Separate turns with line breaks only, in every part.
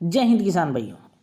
जय हिंद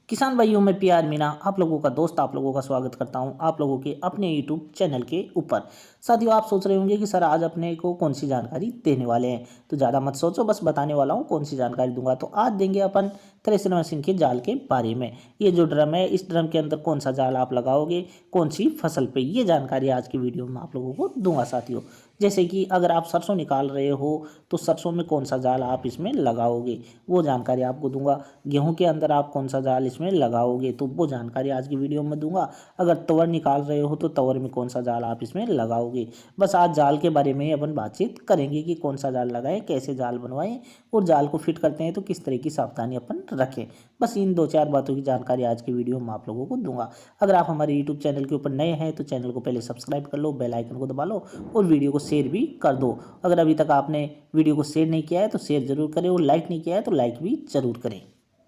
किसान भाइयों मैं पीआर मीना आप लोगों का दोस्त आप लोगों का स्वागत करता हूं आप लोगों के अपने यूट्यूब चैनल के ऊपर। साथियों आप सोच रहे होंगे कि सर आज अपने को कौन सी जानकारी देने वाले हैं, तो ज़्यादा मत सोचो, बस बताने वाला हूं कौन सी जानकारी दूंगा। तो आज देंगे अपन थ्रेशर मशीन के जाल के बारे में। ये जो ड्रम है, इस ड्रम के अंदर कौन सा जाल आप लगाओगे, कौन सी फसल पे, ये जानकारी आज की वीडियो में आप लोगों को दूंगा साथियों। जैसे कि अगर आप सरसों निकाल रहे हो तो सरसों में कौन सा जाल आप इसमें लगाओगे, वो जानकारी आपको दूंगा। गेहूं के अंदर आप कौन सा जाल इसमें लगाओगे, तो वो जानकारी आज की वीडियो में दूंगा। अगर तवर निकाल रहे हो तो तवर में कौन सा जाल आप इसमें लगाओगे। बस आज जाल के बारे में अपन बातचीत करेंगे कि कौन सा जाल लगाएं, कैसे जाल बनवाएं, और जाल को फिट करते हैं तो किस तरह की सावधानी अपन रखें। बस इन दो चार बातों की जानकारी आज की वीडियो में आप लोगों को दूंगा। अगर आप हमारे यूट्यूब चैनल के ऊपर नए हैं तो चैनल को पहले सब्सक्राइब कर लो, बेल आइकन को दबा लो और वीडियो को शेयर भी कर दो। अगर अभी तक आपने वीडियो को शेयर नहीं किया है तो शेयर जरूर करें, और लाइक नहीं किया है तो लाइक भी जरूर करें।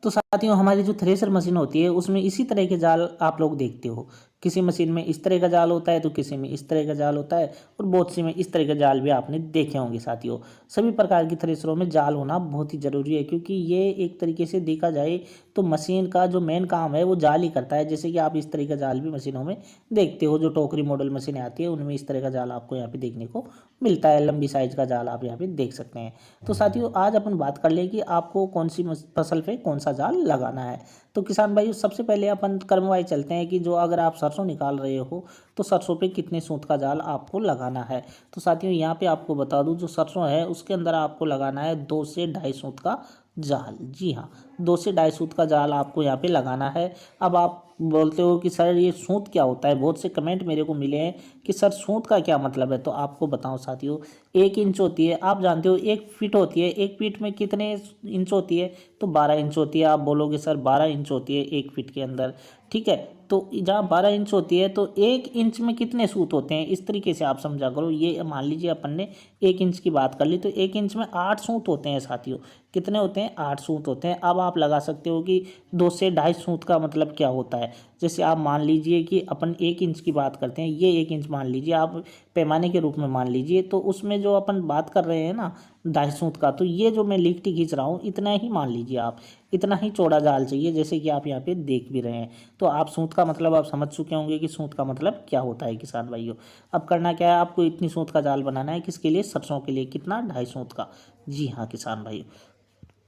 तो साथियों हमारी जो थ्रेशर मशीन होती है उसमें इसी तरह के जाल आप लोग देखते हो। किसी मशीन में इस तरह का जाल होता है तो किसी में इस तरह का जाल होता है, और बहुत सी में इस तरह के जाल भी आपने देखे होंगे साथियों। सभी प्रकार की थ्रेशरों में जाल होना बहुत ही ज़रूरी है, क्योंकि ये एक तरीके से देखा जाए तो मशीन का जो मेन काम है वो जाल ही करता है। जैसे कि आप इस तरह का जाल भी मशीनों में देखते हो, जो टोकरी मॉडल मशीनें आती है उनमें इस तरह का जाल आपको यहाँ पे देखने को मिलता है। लंबी साइज का जाल आप यहाँ पे देख सकते हैं। तो साथियों आज अपन बात कर लें कि आपको कौन सी फसल पे कौन सा जाल लगाना है। तो किसान भाई सबसे पहले अपन क्रमवार चलते हैं कि जो अगर आप सरसों निकाल रहे हो तो सरसों पे कितने सूत का जाल आपको लगाना है। तो साथियों यहाँ पे आपको बता दूं, जो सरसों है उसके अंदर आपको लगाना है 2 से 2.5 सूत का जाल। जी हाँ, 2 से 2.5 सूत का जाल आपको यहाँ पे लगाना है। अब आप बोलते हो कि सर ये सूत क्या होता है, बहुत से कमेंट मेरे को मिले हैं कि सर सूत का क्या मतलब है। तो आपको बताऊं साथियों, 1 इंच होती है, आप जानते हो 1 फीट होती है, 1 फीट में कितने इंच होती है, तो 12 इंच होती है। आप बोलोगे सर 12 इंच होती है 1 फीट के अंदर, ठीक है। तो जहाँ 12 इंच होती है तो 1 इंच में कितने सूत होते हैं, इस तरीके से आप समझा करो। ये मान लीजिए अपन ने 1 इंच की बात कर ली तो 1 इंच में 8 सूत होते हैं साथियों। कितने होते हैं, 8 सूत होते हैं। अब आप लगा सकते हो कि 2 से 2.5 सूत का मतलब क्या होता है। जैसे आप मान लीजिए कि अपन 1 इंच की बात करते हैं, ये 1 इंच मान लीजिए, आप पैमाने के रूप में मान लीजिए, तो उसमें जो अपन बात कर रहे हैं ना 2.5 सूत का, तो ये जो मैं लिखती खींच रहा हूँ इतना ही मान लीजिए आप, इतना ही चौड़ा जाल चाहिए, जैसे कि आप यहाँ पे देख भी रहे हैं। तो आप सूत का मतलब आप समझ चुके होंगे कि सूत का मतलब क्या होता है किसान भाइयों। अब करना क्या है, आपको इतनी सूत का जाल बनाना है, किसके लिए, सरसों के लिए। कितना, 2.5 सूत का। जी हाँ किसान भाइयों,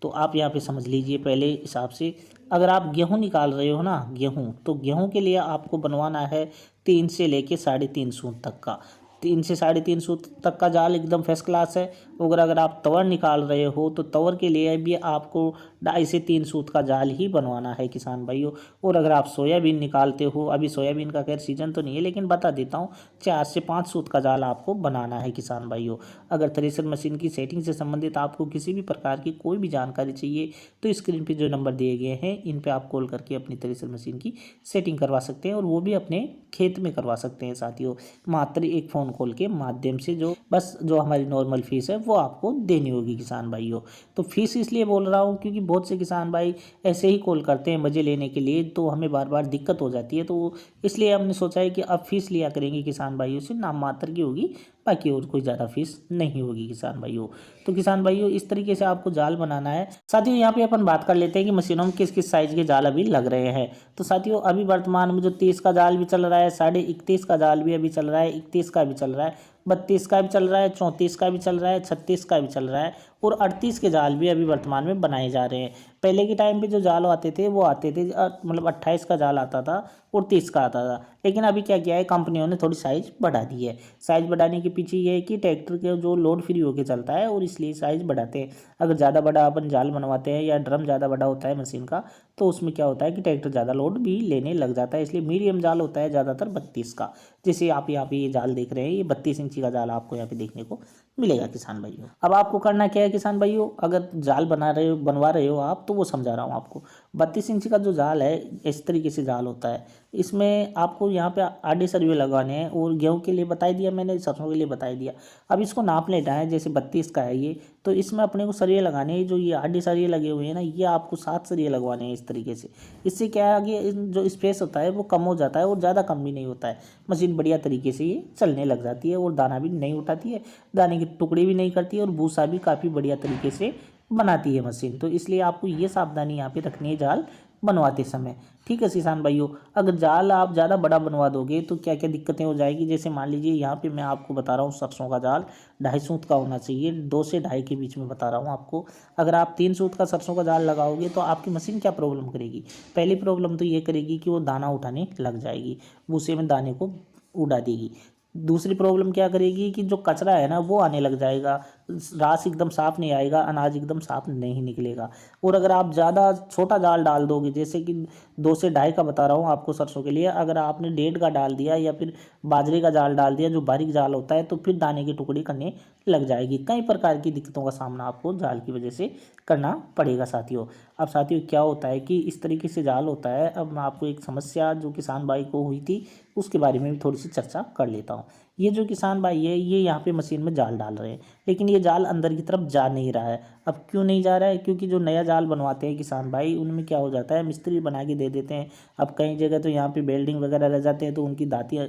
तो आप यहाँ पे समझ लीजिए पहले हिसाब से। अगर आप गेहूं निकाल रहे हो ना, गेहूं, तो गेहूं के लिए आपको बनवाना है 3 से लेके 3.5 सूत तक का। 3 से 3.5 सूत तक का जाल एकदम फर्स्ट क्लास है। अगर आप तवर निकाल रहे हो तो तवर के लिए भी आपको 2.5 से 3 सूत का जाल ही बनवाना है किसान भाइयों। और अगर आप सोयाबीन निकालते हो, अभी सोयाबीन का खैर सीजन तो नहीं है लेकिन बता देता हूँ, 4 से 5 सूत का जाल आपको बनाना है किसान भाइयों। अगर थ्रेशर मशीन की सेटिंग से संबंधित आपको किसी भी प्रकार की कोई भी जानकारी चाहिए तो स्क्रीन पे जो नंबर दिए गए हैं इन पे आप कॉल करके अपनी थ्रेशर मशीन की सेटिंग करवा सकते हैं, और वो भी अपने खेत में करवा सकते हैं साथियों, मात्र एक फ़ोन कॉल के माध्यम से। जो हमारी नॉर्मल फीस है वो आपको देनी होगी किसान भाइयों। तो फीस इसलिए बोल रहा हूँ क्योंकि बहुत से किसान भाई ऐसे ही कॉल करते हैं मज़े लेने के लिए, तो हमें बार बार दिक्कत हो जाती है। तो इसलिए हमने सोचा है कि अब फीस लिया करेंगे किसान भाइयों से, नाम मात्र की होगी, बाकी और कोई ज़्यादा फीस नहीं होगी किसान भाइयों। तो किसान भाइयों इस तरीके से आपको जाल बनाना है। साथियों यहाँ पे अपन बात कर लेते हैं कि मशीनों में किस किस साइज के जाल अभी लग रहे हैं। तो साथियों अभी वर्तमान में जो 30 का जाल भी चल रहा है, 31.5 का जाल भी अभी चल रहा है, 31 का भी चल रहा है, 32 का भी चल रहा है, 34 का भी चल रहा है, 36 का भी चल रहा है, और 38 के जाल भी अभी वर्तमान में बनाए जा रहे हैं। पहले के टाइम पे जो जाल आते थे वो आते थे मतलब 28 का जाल आता था और 30 का आता था, लेकिन अभी क्या किया है कंपनियों ने, थोड़ी साइज़ बढ़ा दी है। साइज़ बढ़ाने के पीछे ये है कि ट्रैक्टर के जो लोड फ्री होकर चलता है और इसलिए साइज़ बढ़ाते हैं। अगर ज़्यादा बड़ा अपन जाल बनवाते हैं या ड्रम ज़्यादा बड़ा होता है मशीन का, तो उसमें क्या होता है कि ट्रैक्टर ज़्यादा लोड भी लेने लग जाता है, इसलिए मीडियम जाल होता है ज़्यादातर 32 का। जैसे आप यहाँ पे ये जाल देख रहे हैं, ये 32 इंची का जाल आपको यहाँ पे देखने को मिलेगा किसान भाइयों। अब आपको करना क्या है किसान भाइयों, अगर जाल बनवा रहे हो आप, तो वो समझा रहा हूँ आपको। 32 इंच का जो जाल है इस तरीके से जाल होता है, इसमें आपको यहाँ पे आधे सरिये लगवाने हैं, और गेहूं के लिए बता दिया मैंने, सरसों के लिए बता दिया। अब इसको नाप लेना है, जैसे 32 का है ये, तो इसमें अपने को सरिये लगाने हैं। जो ये आधे सरिये लगे हुए हैं ना, ये आपको 7 सरिये लगवाने हैं इस तरीके से। इससे क्या है कि जो स्पेस होता है वो कम हो जाता है, और ज़्यादा कम भी नहीं होता है। मशीन बढ़िया तरीके से ये चलने लग जाती है, और दाना भी नहीं उठाती है, दाने की टुकड़ी भी नहीं करती है, और भूसा भी काफ़ी बढ़िया तरीके से बनाती है मशीन। तो इसलिए आपको ये सावधानी यहाँ पे रखनी है जाल बनवाते समय। ठीक है किसान भाइयों, अगर जाल आप ज़्यादा बड़ा बनवा दोगे तो क्या क्या दिक्कतें हो जाएगी। जैसे मान लीजिए यहाँ पे मैं आपको बता रहा हूँ सरसों का जाल 2.5 सूत का होना चाहिए, 2 से 2.5 के बीच में बता रहा हूँ आपको। अगर आप 3 सूत का सरसों का जाल लगाओगे तो आपकी मशीन क्या प्रॉब्लम करेगी। पहली प्रॉब्लम तो ये करेगी कि वो दाना उठाने लग जाएगी, भूसे में दाने को उड़ा देगी। दूसरी प्रॉब्लम क्या करेगी कि जो कचरा है ना वो आने लग जाएगा, रास एकदम साफ नहीं आएगा, अनाज एकदम साफ नहीं निकलेगा। और अगर आप ज़्यादा छोटा जाल डाल दोगे, जैसे कि 2 से 2.5 का बता रहा हूँ आपको सरसों के लिए, अगर आपने 1.5 का डाल दिया या फिर बाजरे का जाल डाल दिया जो बारीक जाल होता है, तो फिर दाने की टुकड़ी करने लग जाएगी। कई प्रकार की दिक्कतों का सामना आपको जाल की वजह से करना पड़ेगा साथियों। अब साथियों क्या होता है कि इस तरीके से जाल होता है। अब मैं आपको एक समस्या जो किसान भाई को हुई थी उसके बारे में भी थोड़ी सी चर्चा कर लेता हूँ। ये जो किसान भाई है ये यहाँ पे मशीन में जाल डाल रहे हैं, लेकिन ये जाल अंदर की तरफ जा नहीं रहा है। अब क्यों नहीं जा रहा है, क्योंकि जो नया जाल बनवाते हैं किसान भाई उनमें क्या हो जाता है, मिस्त्री बना के दे देते हैं। अब कई जगह तो यहाँ पे बेल्डिंग वगैरह रह जाते हैं तो उनकी दाती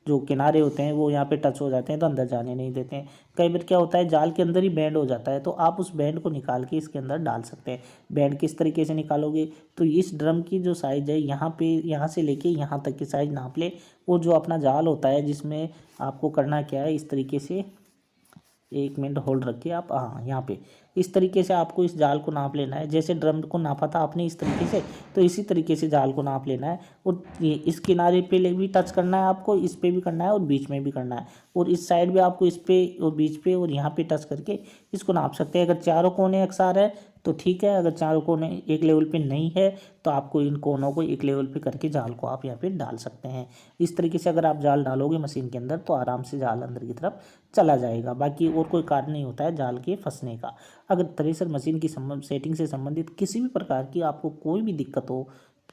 जो किनारे होते हैं वो यहाँ पे टच हो जाते हैं तो अंदर जाने नहीं देते हैं। कई बार क्या होता है जाल के अंदर ही बैंड हो जाता है, तो आप उस बैंड को निकाल के इसके अंदर डाल सकते हैं। बैंड किस तरीके से निकालोगे, तो इस ड्रम की जो साइज़ है यहाँ पे, यहाँ से लेके यहाँ तक की साइज़ नाप ले। वो जो अपना जाल होता है जिसमें आपको करना क्या है, इस तरीके से 1 मिनट होल्ड रखिए आप, हाँ यहाँ पे इस तरीके से आपको इस जाल को नाप लेना है। जैसे ड्रम को नापा था आपने इस तरीके से, तो इसी तरीके से जाल को नाप लेना है। और ये इस किनारे पे भी टच करना है आपको, इस पे भी करना है और बीच में भी करना है, और इस साइड भी आपको इस पे और बीच पे और यहाँ पे टच करके इसको नाप सकते हैं। अगर चारों कोने एकसार है तो ठीक है, अगर चारों कोने एक लेवल पे नहीं है तो आपको इन कोनों को एक लेवल पे करके जाल को आप यहाँ पे डाल सकते हैं। इस तरीके से अगर आप जाल डालोगे मशीन के अंदर तो आराम से जाल अंदर की तरफ चला जाएगा। बाकी और कोई कारण नहीं होता है जाल के फंसने का। अगर थ्रेसर मशीन की सेटिंग से संबंधित किसी भी प्रकार की आपको कोई भी दिक्कत हो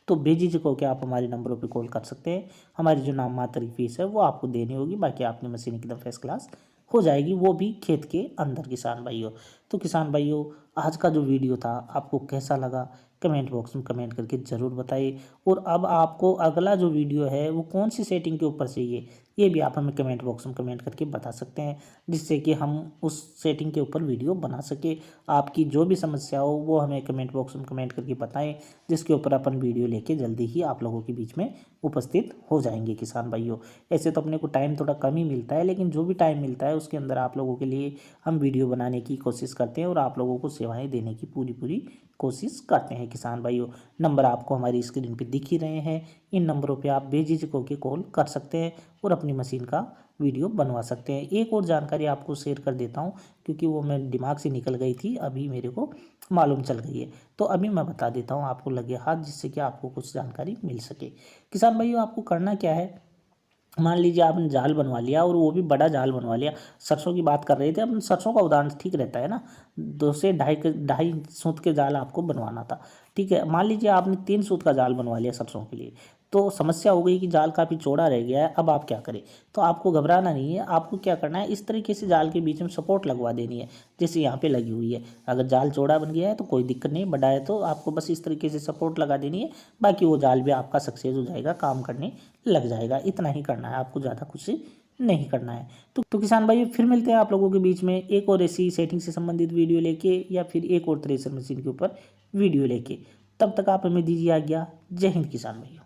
तो बेझिझक होकर आप हमारे नंबरों पे कॉल कर सकते हैं। हमारी जो नाम मात्र की फीस है वो आपको देनी होगी, बाकी आपकी मशीन एकदम फर्स्ट क्लास हो जाएगी, वो भी खेत के अंदर किसान भाइयों। तो किसान भाइयों आज का जो वीडियो था आपको कैसा लगा कमेंट बॉक्स में कमेंट करके ज़रूर बताइए। और अब आपको अगला जो वीडियो है वो कौन सी सेटिंग के ऊपर चाहिए ये भी आप हमें कमेंट बॉक्स में कमेंट करके बता सकते हैं, जिससे कि हम उस सेटिंग के ऊपर वीडियो बना सके। आपकी जो भी समस्या हो वो हमें कमेंट बॉक्स में कमेंट करके बताएं, जिसके ऊपर अपन वीडियो लेके जल्दी ही आप लोगों के बीच में उपस्थित हो जाएंगे किसान भाइयों। ऐसे तो अपने को टाइम थोड़ा कम ही मिलता है, लेकिन जो भी टाइम मिलता है उसके अंदर आप लोगों के लिए हम वीडियो बनाने की कोशिश करते हैं और आप लोगों को सेवाएं देने की पूरी कोशिश करते हैं किसान भाइयों। नंबर आपको हमारी स्क्रीन पे दिख ही रहे हैं, इन नंबरों पे आप बेझिझक होकर कॉल कर सकते हैं और अपनी मशीन का वीडियो बनवा सकते हैं। एक और जानकारी आपको शेयर कर देता हूं, क्योंकि वो मैं दिमाग से निकल गई थी, अभी मेरे को मालूम चल गई है, तो अभी मैं बता देता हूं आपको लगे हाथ, जिससे कि आपको कुछ जानकारी मिल सके। किसान भाइयों आपको करना क्या है, मान लीजिए आपने जाल बनवा लिया और वो भी बड़ा जाल बनवा लिया। सरसों की बात कर रहे थे, अब सरसों का उदाहरण ठीक रहता है ना, 2 से 2.5 सूत के जाल आपको बनवाना था। ठीक है, मान लीजिए आपने 3 सूत का जाल बनवा लिया सरसों के लिए, तो समस्या हो गई कि जाल काफ़ी चौड़ा रह गया है, अब आप क्या करें। तो आपको घबराना नहीं है, आपको क्या करना है, इस तरीके से जाल के बीच में सपोर्ट लगवा देनी है, जैसे यहाँ पे लगी हुई है। अगर जाल चौड़ा बन गया है तो कोई दिक्कत नहीं, बड़ा है तो आपको बस इस तरीके से सपोर्ट लगा देनी है, बाकी वो जाल भी आपका सक्सेस हो जाएगा, काम करने लग जाएगा। इतना ही करना है आपको, ज़्यादा कुछ नहीं करना है। तो किसान भाई फिर मिलते हैं आप लोगों के बीच में एक और ऐसी सेटिंग से संबंधित वीडियो लेके, या फिर एक और थ्रेसर मशीन के ऊपर वीडियो लेके। तब तक आप हमें दीजिए आज्ञा। जय हिंद किसान भाइयों।